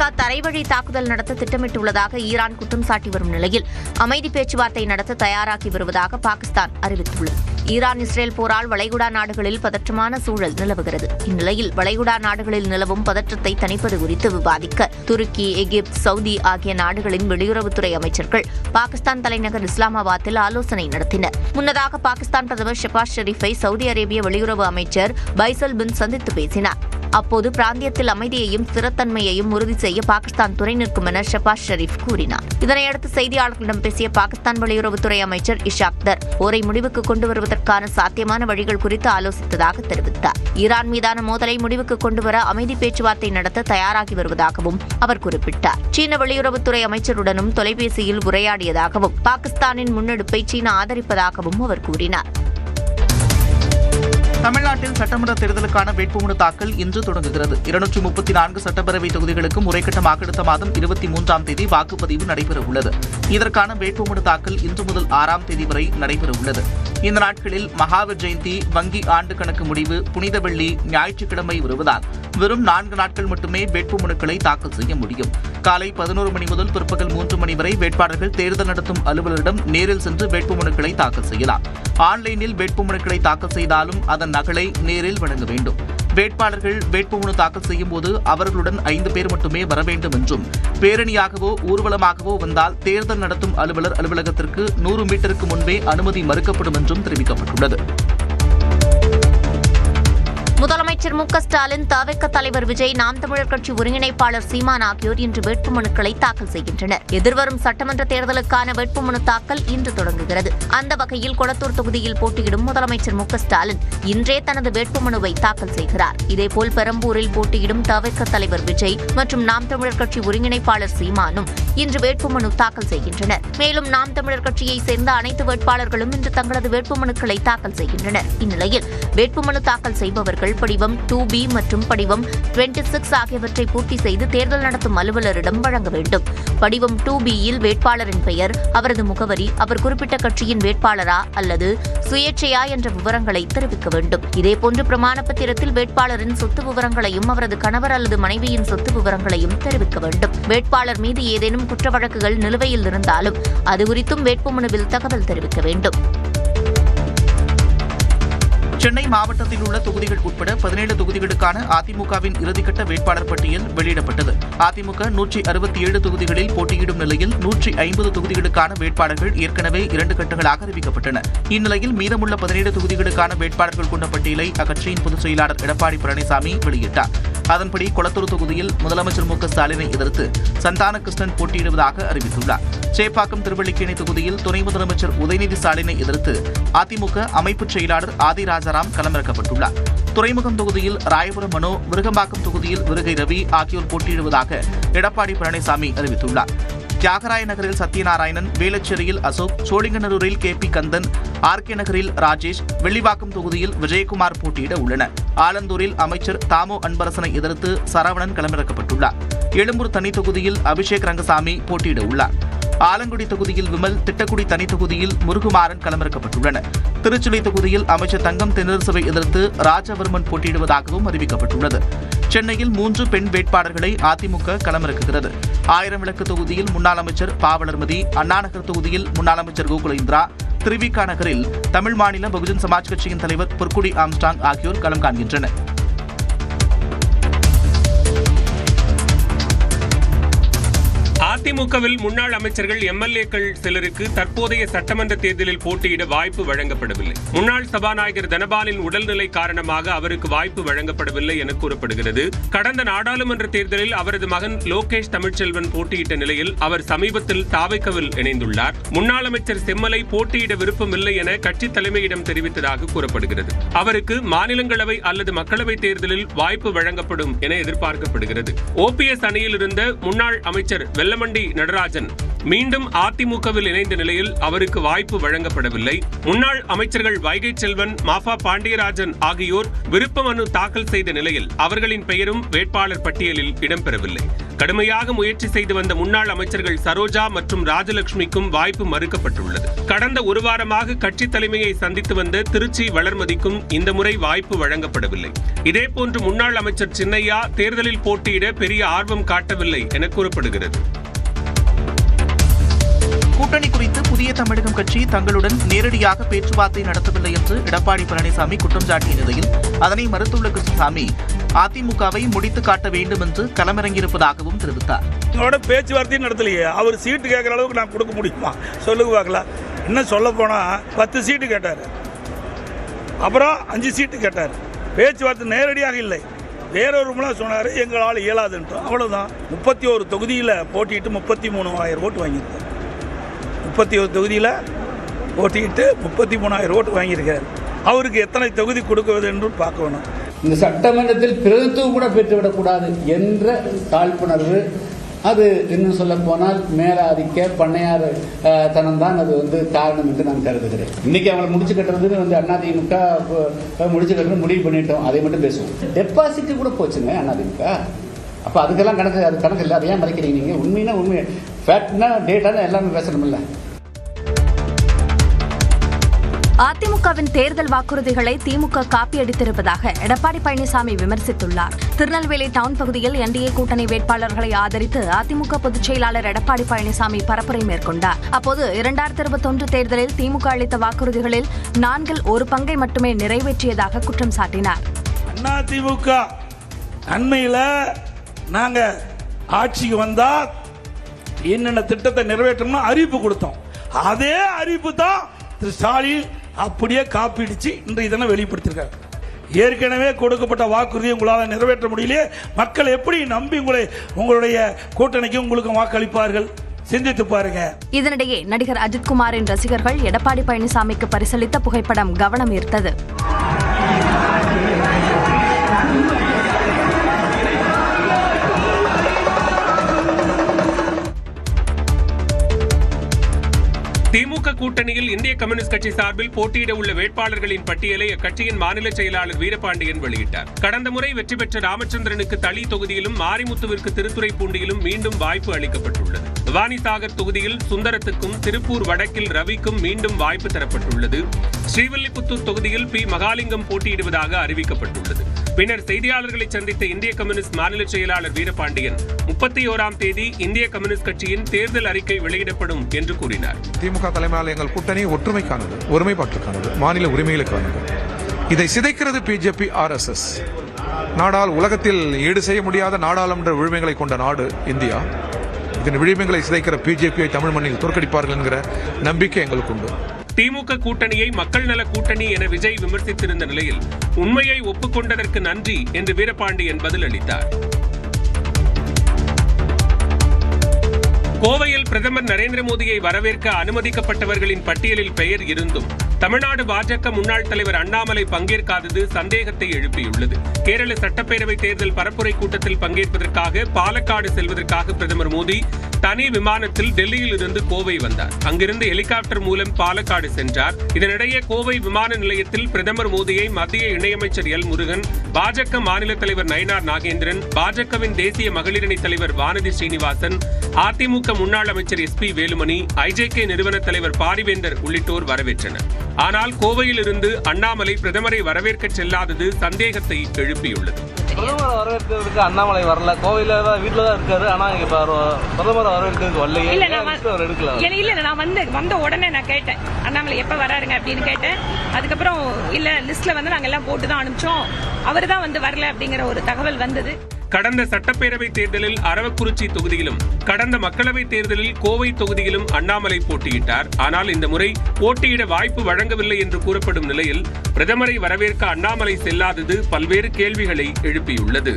America தரைவழி தாக்குதல் நடத்த திட்டமிட்டுள்ளதாக ஈரான் குற்றம் சாட்டி வரும் நிலையில் அமைதி பேச்சுவார்த்தை நடத்த தயாராகி வருவதாக பாகிஸ்தான் அறிவித்துள்ளது. ஈரான் இஸ்ரேல் போரால் வளைகுடா நாடுகளில் பதற்றமான சூழல் நிலவுகிறது. இந்நிலையில் வளைகுடா நாடுகளில் நிலவும் பதற்றத்தை தணிப்பது குறித்து விவாதிக்க துருக்கி, எகிப்து, சவுதி ஆகிய நாடுகளின் வெளியுறவுத்துறை அமைச்சர்கள் பாகிஸ்தான் தலைநகர் இஸ்லாமாபாத்தில் ஆலோசனை நடத்தினர். முன்னதாக பாகிஸ்தான் பிரதமர் ஷெபாஸ் ஷெரீஃபை சவுதி அரேபிய வெளியுறவு அமைச்சர் பைசல் பின் சந்தித்து பேசினார். அப்போது பிராந்தியத்தில் அமைதியையும் ஸ்திரத்தன்மையையும் உறுதி செய்ய பாகிஸ்தான் துணை நிற்கும் என ஷெபாஸ் ஷெரீப் கூறினார். இதனையடுத்து செய்தியாளர்களிடம் பேசிய பாகிஸ்தான் வெளியுறவுத்துறை அமைச்சர் இஷாக் தர் போரை முடிவுக்கு கொண்டு வருவதற்கான சாத்தியமான வழிகள் குறித்து ஆலோசித்ததாக தெரிவித்தார். ஈரான் மீதான மோதலை முடிவுக்கு கொண்டுவர அமைதி பேச்சுவார்த்தை நடத்த தயாராகி வருவதாகவும் அவர் குறிப்பிட்டார். சீன வெளியுறவுத்துறை அமைச்சருடனும் தொலைபேசியில் உரையாடியதாகவும் பாகிஸ்தானின் முன்னெடுப்பை சீனா ஆதரிப்பதாகவும் அவர் கூறினார். தமிழ்நாட்டில் சட்டமன்ற தேர்தலுக்கான வேட்புமனு தாக்கல் இன்று தொடங்குகிறது. 234 சட்டப்பேரவை தொகுதிகளுக்கு முறைக்கட்டமாக அடுத்த மாதம் 23ஆம் தேதி வாக்குப்பதிவு நடைபெறவுள்ளது. இதற்கான வேட்புமனு தாக்கல் இன்று முதல் 6ஆம் தேதி வரை நடைபெறவுள்ளது. இந்த நாட்களில் மகாவீர் ஜெயந்தி, வங்கி ஆண்டு கணக்கு முடிவு, புனித வெள்ளி, ஞாயிற்றுக்கிழமை வருவதால் வெறும் 4 நாட்கள் மட்டுமே வேட்புமனுக்களை தாக்கல் செய்ய முடியும். காலை 11 மணி முதல் பிற்பகல் 3 மணி வரை வேட்பாளர்கள் தேர்தல் நடத்தும் அலுவலரிடம் நேரில் சென்று வேட்புமனுக்களை தாக்கல் செய்யலாம். ஆன்லைனில் வேட்புமனுக்களை தாக்கல் செய்தாலும் அதன் நகலை நேரில் வழங்க வேண்டும். வேட்பாளர்கள் வேட்புமனு தாக்கல் செய்யும் போது அவர்களுடன் 5 பேர் மட்டுமே வர வேண்டும் என்றும், பேரணியாகவோ ஊர்வலமாகவோ வந்தால் தேர்தல் நடத்தும் அலுவலர் அலுவலகத்திற்கு 100 மீட்டருக்கு முன்பே அனுமதி மறுக்கப்படும் என்றும் தெரிவிக்கப்பட்டுள்ளது. முதலமைச்சர் மு க ஸ்டாலின், தவிக தலைவர் விஜய், நாம் தமிழர் கட்சி ஒருங்கிணைப்பாளர் சீமான் ஆகியோர் இன்று வேட்புமனுக்களை தாக்கல் செய்கின்றனர். எதிர்வரும் சட்டமன்ற தேர்தலுக்கான வேட்புமனு தாக்கல் இன்று தொடங்குகிறது. அந்த வகையில் கொளத்தூர் தொகுதியில் போட்டியிடும் முதலமைச்சர் மு க ஸ்டாலின் இன்றே தனது வேட்புமனுவை தாக்கல் செய்கிறார். இதேபோல் பெரம்பூரில் போட்டியிடும் தவிக தலைவர் விஜய் மற்றும் நாம் தமிழர் கட்சி ஒருங்கிணைப்பாளர் சீமானும் இன்று வேட்புமனு தாக்கல் செய்கின்றனர். மேலும் நாம் தமிழர் கட்சியைச் சேர்ந்த அனைத்து வேட்பாளர்களும் இன்று தங்களது வேட்புமனுக்களை தாக்கல் செய்கின்றனர். இந்நிலையில் வேட்புமனு தாக்கல் செய்பவர்கள் படிவம் 2B மற்றும் படிவம் 26 ஆகியவற்றை பூர்த்தி செய்து தேர்தல் நடத்தும் அலுவலரிடம் வழங்க வேண்டும். படிவம் 2Bயில் வேட்பாளரின் பெயர், அவரது முகவரி, அவர் குறிப்பிட்ட கட்சியின் வேட்பாளரா அல்லது சுயேட்சையா என்ற விவரங்களை தெரிவிக்க வேண்டும். இதேபோன்று பிரமாண பத்திரத்தில் வேட்பாளரின் சொத்து விவரங்களையும் அவரது கணவர் அல்லது மனைவியின் சொத்து விவரங்களையும் தெரிவிக்க வேண்டும். வேட்பாளர் மீது ஏதேனும் குற்ற வழக்குகள் நிலுவையில் இருந்தாலும் அது குறித்தும் வேட்புமனுவில் தகவல் தெரிவிக்க வேண்டும். சென்னை மாவட்டத்தில் உள்ள தொகுதிகள் உட்பட 17 தொகுதிகளுக்கான அதிமுகவின் இறுதிக்கட்ட வேட்பாளர் பட்டியல் வெளியிடப்பட்டது. அதிமுக 167 தொகுதிகளில் போட்டியிடும் நிலையில் 150 தொகுதிகளுக்கான வேட்பாளர்கள் ஏற்கனவே 2 கட்டங்களாக அறிவிக்கப்பட்டன. இந்நிலையில் மீதமுள்ள 17 தொகுதிகளுக்கான வேட்பாளர்கள் கொண்ட பட்டியலை அக்கட்சியின் பொதுச் செயலாளர் எடப்பாடி பழனிசாமி வெளியிட்டார். அதன்படி கொளத்தூர் தொகுதியில் முதலமைச்சர் மு க ஸ்டாலினை எதிர்த்து சந்தான கிருஷ்ணன் போட்டியிடுவதாக அறிவித்துள்ளார். சேப்பாக்கம் திருவல்லிக்கேணி தொகுதியில் துணை முதலமைச்சர் உதயநிதி ஸ்டாலினை எதிர்த்து அதிமுக அமைப்பு செயலாளர் ஆதி ராஜாராம் களமிறக்கப்பட்டுள்ளார். துறைமுகம் தொகுதியில் ராயபுரம் மனோ, விருகம்பாக்கம் தொகுதியில் விருகை ரவி ஆகியோர் போட்டியிடுவதாக எடப்பாடி பழனிசாமி அறிவித்துள்ளார். தியாகராய நகரில் சத்யநாராயணன், வேளச்சேரியில் அசோக், சோழிங்கநல்லூரில் KP கந்தன், RK நகரில் ராஜேஷ், வெள்ளிவாக்கம் தொகுதியில் விஜயகுமார் போட்டியிட உள்ளனர். ஆலந்தூரில் அமைச்சர் தாமோ அன்பரசனை எதிர்த்து சரவணன் களமிறக்கப்பட்டுள்ளார். எழும்பூர் தனி தொகுதியில் அபிஷேக் ரங்கசாமி போட்டியிட உள்ளார். ஆலங்குடி தொகுதியில் விமல், திட்டக்குடி தனி தொகுதியில் முருகுமாறன் களமிறக்கப்பட்டுள்ளனர். திருச்சுழி தொகுதியில் அமைச்சர் தங்கம் தென்னரசுவை எதிர்த்து ராஜவர்மன் போட்டியிடுவதாகவும் அறிவிக்கப்பட்டுள்ளது. சென்னையில் 3 பெண் வேட்பாளர்களை அதிமுக களமிறக்குகிறது. 1000 விளக்கு தொகுதியில் முன்னாள் அமைச்சர் பாவலர்மதி, அண்ணாநகர் தொகுதியில் முன்னாள் அமைச்சர் கோகுலேந்திரா, திருவிக நகரில் தமிழ் மாநில பகுஜன் சமாஜ் கட்சியின் தலைவர் பொற்குடி ஆம்ஸ்டாங் ஆகியோர் களம் காண்கின்றனர். அதிமுகவில் முன்னாள் அமைச்சர்கள், MLAக்கள் சிலருக்கு தற்போதைய சட்டமன்ற தேர்தலில் போட்டியிட வாய்ப்பு வழங்கப்படவில்லை. முன்னாள் சபாநாயகர் தனபாலின் உடல்நிலை காரணமாக அவருக்கு வாய்ப்பு வழங்கப்படவில்லை என கூறப்படுகிறது. கடந்த நாடாளுமன்ற தேர்தலில் அவரது மகன் லோகேஷ் தமிழ்ச்செல்வன் போட்டியிட்ட நிலையில் அவர் சமீபத்தில் தாவேக்காவில் இணைந்துள்ளார். முன்னாள் அமைச்சர் செம்மலை போட்டியிட விருப்பமில்லை என கட்சி தலைமையிடம் தெரிவித்ததாக கூறப்படுகிறது. அவருக்கு மாநிலங்களவை அல்லது மக்களவை தேர்தலில் வாய்ப்பு வழங்கப்படும் என எதிர்பார்க்கப்படுகிறது. OPS அணியில் இருந்த முன்னாள் அமைச்சர் வெல்லமண்டி நடராஜன் மீண்டும் அதிமுகவில் இணைந்த நிலையில் அவருக்கு வாய்ப்பு வழங்கப்படவில்லை. முன்னாள் அமைச்சர்கள் வைகை செல்வன், மாஃபா பாண்டியராஜன் ஆகியோர் விருப்ப மனு தாக்கல் செய்த நிலையில் அவர்களின் பெயரும் வேட்பாளர் பட்டியலில் இடம்பெறவில்லை. கடுமையாக முயற்சி செய்து வந்த முன்னாள் அமைச்சர்கள் சரோஜா மற்றும் ராஜலட்சுமிக்கும் வாய்ப்பு மறுக்கப்பட்டுள்ளது. கடந்த ஒரு வாரமாக கட்சி தலைமையை சந்தித்து வந்த திருச்சி வளர்மதிக்கும் இந்த முறை வாய்ப்பு வழங்கப்படவில்லை. இதேபோன்று முன்னாள் அமைச்சர் சின்னையா தேர்தலில் போட்டியிட பெரிய ஆர்வம் காட்டவில்லை என கூறப்படுகிறது. கூட்டணி குறித்து புதிய தமிழகம் கட்சி தங்களுடன் நேரடியாக பேச்சுவார்த்தை நடத்தவில்லை என்று எடப்பாடி பழனிசாமி குற்றம் சாட்டிய நிலையில் அதனை மறுத்துள்ள கிருஷ்ணசாமி அதிமுகவை முடித்து காட்ட வேண்டும் என்று களமிறங்கியிருப்பதாகவும் தெரிவித்தார். எங்களோட பேச்சுவார்த்தையும் நடத்தலையே. அவர் சீட்டு கேட்குற அளவுக்கு நான் கொடுக்க முடியுமா சொல்லுங்க பார்க்கலாம். இன்னும் சொல்ல போனால் 10 சீட்டு கேட்டார், அப்புறம் 5 சீட்டு கேட்டார். பேச்சுவார்த்தை நேரடியாக இல்லை, வேறொரு மூலம் சொன்னார் எங்களால் இயலாதுன்ட்டு. அவ்வளோதான். 31 தொகுதியில் போட்டிட்டு 33,000 ஓட்டு வாங்கியிருக்கார். 31 தொகுதியில் போட்டிட்டு 33,000 ஓட்டு வாங்கியிருக்கார். அவருக்கு எத்தனை தொகுதி கொடுக்குவது என்று பார்க்க வேணும். இந்த சட்டமன்றத்தில் பிரதித்துவம் கூட பெற்றுவிடக்கூடாது என்ற காழ்ப்புணர்வு, அது இன்னும் சொல்ல போனால் மேலாதிக்க பண்ணையார் தனம்தான் அது காரணம் என்று நான் கருதுகிறேன். இன்னைக்கு அவங்களை முடிச்சு கட்டுறது அதிமுக முடிச்சு கட்டுறது முடிவு பண்ணிட்டோம், அதை மட்டும் பேசுவோம். டெபாசிட் கூட போச்சுங்க அதிமுக. அப்போ அதுக்கெல்லாம் கணக்கு இல்லை. அதை ஏன் மறைக்கிறீங்க நீங்கள்? உண்மைனா உண்மை, ஃபேக்ட்னா டேட்டான்னு எல்லாமே பேசணும்ல. அதிமுகவின் தேர்தல் வாக்குறுதிகளை திமுக காப்பியடித்திருப்பதாக எடப்பாடி பழனிசாமி விமர்சித்துள்ளார். திருநெல்வேலி டவுன் பகுதியில் என்டிஏ கூட்டணி வேட்பாளர்களை ஆதரித்து அதிமுக பொதுச் செயலாளர் எடப்பாடி பழனிசாமி பரப்புரை மேற்கொண்டார். அப்போது 2021 தேர்தலில் திமுக அளித்த வாக்குறுதிகளில் 1/4 பங்கை மட்டுமே நிறைவேற்றியதாக குற்றம் சாட்டினார். அதிமுக அண்மையில் நாங்க ஆட்சிக்கு வந்தா என்னென்ன திட்டத்தை நிறைவேற்றணும் அறிவிப்பு கொடுத்தோம். அதே அறிவிப்பு தான் திரு ஸ்டாலின் அப்படியே காப்பிடிச்சு இன்றைய தினம் வெளிப்படுத்திருக்காரு. ஏற்கனவே கொடுக்கப்பட்ட வாக்குறுதியை உங்களால் நிறைவேற்ற முடியலையே, மக்கள் எப்படி நம்பி உங்களுடைய கூட்டணிக்கு உங்களுக்கு வாக்களிப்பார்கள்? சிந்தித்து பாருங்க. இதனிடையே நடிகர் அஜித்குமாரின் ரசிகர்கள் எடப்பாடி பழனிசாமிக்கு பரிசளித்த புகைப்படம் கவனம் ஈர்த்தது. திமுக கூட்டணியில் இந்திய கம்யூனிஸ்ட் கட்சி சார்பில் போட்டியிட உள்ள வேட்பாளர்களின் பட்டியலை அக்கட்சியின் மாநில செயலாளர் வீரபாண்டியன் வெளியிட்டார். கடந்த முறை வெற்றி பெற்ற ராமச்சந்திரனுக்கு தளி தொகுதியிலும், மாரிமுத்துவிற்கு திருத்துறைப்பூண்டியிலும் மீண்டும் வாய்ப்பு அளிக்கப்பட்டுள்ளது. பவானிசாகர் தொகுதியில் சுந்தரத்துக்கும், திருப்பூர் வடக்கில் ரவிக்கும் மீண்டும் வாய்ப்பு தரப்பட்டுள்ளது. ஸ்ரீவில்லிபுத்தூர் தொகுதியில் பி மகாலிங்கம் போட்டியிடுவதாக அறிவிக்கப்பட்டுள்ளது. பின்னர் செய்தியாளர்களை சந்தித்த இந்திய கம்யூனிஸ்ட் மாநில செயலாளர் வீரபாண்டியன் 31ஆம் தேதி இந்திய கம்யூனிஸ்ட் கட்சியின் தேர்தல் அறிக்கை வெளியிடப்படும் என்று கூறினார். திமுக தலைமையில் எங்கள் கூட்டணி ஒற்றுமைக்கானது, ஒருமைப்பாட்டுக்கானது, மாநில உரிமைகளுக்கானது. இதை சிதைக்கிறது பிஜேபி, RSS. நாடால் உலகத்தில் ஈடு செய்ய முடியாத நாடாளுமன்ற உரிமைகளை கொண்ட நாடு இந்தியா. இதன் விழிமைகளை சிதைக்கிற பிஜேபியை தமிழ் மண்ணில் தோற்கடிப்பார்கள் என்கிற நம்பிக்கை எங்களுக்கு உண்டு. திமுக கூட்டணியை மக்கள் நல கூட்டணி என விஜய் விமர்சித்திருந்த நிலையில் உண்மையை ஒப்புக்கொண்டதற்கு நன்றி என்று வீரபாண்டியன் பதிலளித்தார். கோவையில் பிரதமர் நரேந்திர மோடியை வரவேற்க அனுமதிக்கப்பட்டவர்களின் பட்டியலில் பெயர் இருந்தும் தமிழ்நாடு பாஜக முன்னாள் தலைவர் அண்ணாமலை பங்கேற்காதது சந்தேகத்தை எழுப்பியுள்ளது. கேரள சட்டப்பேரவை தேர்தல் பரப்புரை கூட்டத்தில் பங்கேற்பதற்காக பாலக்காடு செல்வதற்காக பிரதமர் மோடி தனி விமானத்தில் டெல்லியில் இருந்து கோவை வந்தார். அங்கிருந்து ஹெலிகாப்டர் மூலம் பாலக்காடு சென்றார். இதனிடையே கோவை விமான நிலையத்தில் பிரதமர் மோடியை மத்திய இணையமைச்சர் எல் முருகன், பாஜக மாநில தலைவர் நயினார் நாகேந்திரன், பாஜகவின் தேசிய மகளிரணி தலைவர் வானதி ஸ்ரீனிவாசன், அதிமுக முன்னாள் அமைச்சர் SP வேலுமணி, IJK நிறுவன தலைவர் பாரிவேந்தர் உள்ளிட்டோர் வரவேற்றனர். ஆனால் கோவையில் இருந்து அண்ணாமலை பிரதமரை வரவேற்க செல்லாதது சந்தேகத்தை எழுப்பியுள்ளது. பிரதமரை வரவேற்கிறதுக்கு அண்ணாமலை வரல, கோவையில வீட்டுல தான் இருக்காரு. ஆனா இங்க பிரதமரை வரவேற்கிறதுக்கு வரல. இல்ல நான் வந்த உடனே நான் கேட்டேன் அண்ணாமலை எப்ப வராருங்க அப்படின்னு கேட்டேன். அதுக்கப்புறம் இல்ல லிஸ்ட்ல நாங்க எல்லாம் போட்டு தான் அனுப்பிச்சோம், அவரு தான் வரல அப்படிங்கிற ஒரு தகவல் வந்தது. கடந்த சட்டப்பேரவை தேர்தலில் அரவக்குறிச்சி தொகுதியிலும், கடந்த மக்களவை தேர்தலில் கோவை தொகுதியிலும் அண்ணாமலை போட்டியிட்டார். ஆனால் இந்த முறை போட்டியிட வாய்ப்பு வழங்கவில்லை என்று கூறப்படும் நிலையில் பிரதமரை வரவேற்க அண்ணாமலை செல்லாதது பல்வேறு கேள்விகளை எழுப்பியுள்ளது.